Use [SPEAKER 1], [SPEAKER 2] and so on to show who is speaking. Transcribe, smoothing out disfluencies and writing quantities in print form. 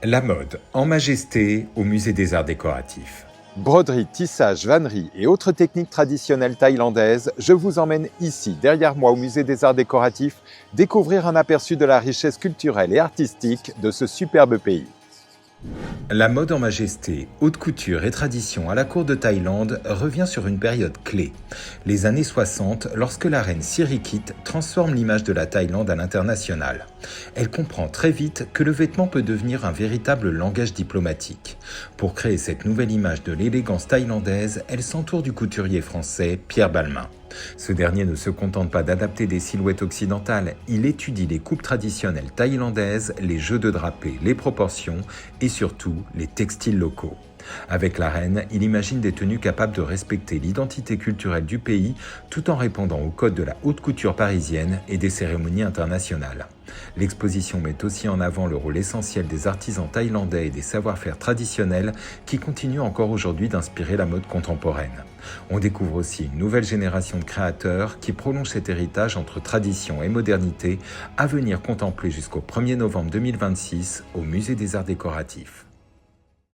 [SPEAKER 1] La mode en majesté au musée des arts décoratifs.
[SPEAKER 2] Broderie, tissage, vannerie et autres techniques traditionnelles thaïlandaises, je vous emmène ici, derrière moi au musée des arts décoratifs, découvrir un aperçu de la richesse culturelle et artistique de ce superbe pays.
[SPEAKER 1] La mode en majesté, haute couture et tradition à la cour de Thaïlande revient sur une période clé, les années 60, lorsque la reine Sirikit transforme l'image de la Thaïlande à l'international. Elle comprend très vite que le vêtement peut devenir un véritable langage diplomatique. Pour créer cette nouvelle image de l'élégance thaïlandaise, elle s'entoure du couturier français Pierre Balmain. Ce dernier ne se contente pas d'adapter des silhouettes occidentales, il étudie les coupes traditionnelles thaïlandaises, les jeux de drapés, les proportions et surtout les textiles locaux. Avec la reine, il imagine des tenues capables de respecter l'identité culturelle du pays tout en répondant aux codes de la haute couture parisienne et des cérémonies internationales. L'exposition met aussi en avant le rôle essentiel des artisans thaïlandais et des savoir-faire traditionnels qui continuent encore aujourd'hui d'inspirer la mode contemporaine. On découvre aussi une nouvelle génération de créateurs qui prolongent cet héritage entre tradition et modernité à venir contempler jusqu'au 1er novembre 2026 au Musée des Arts Décoratifs.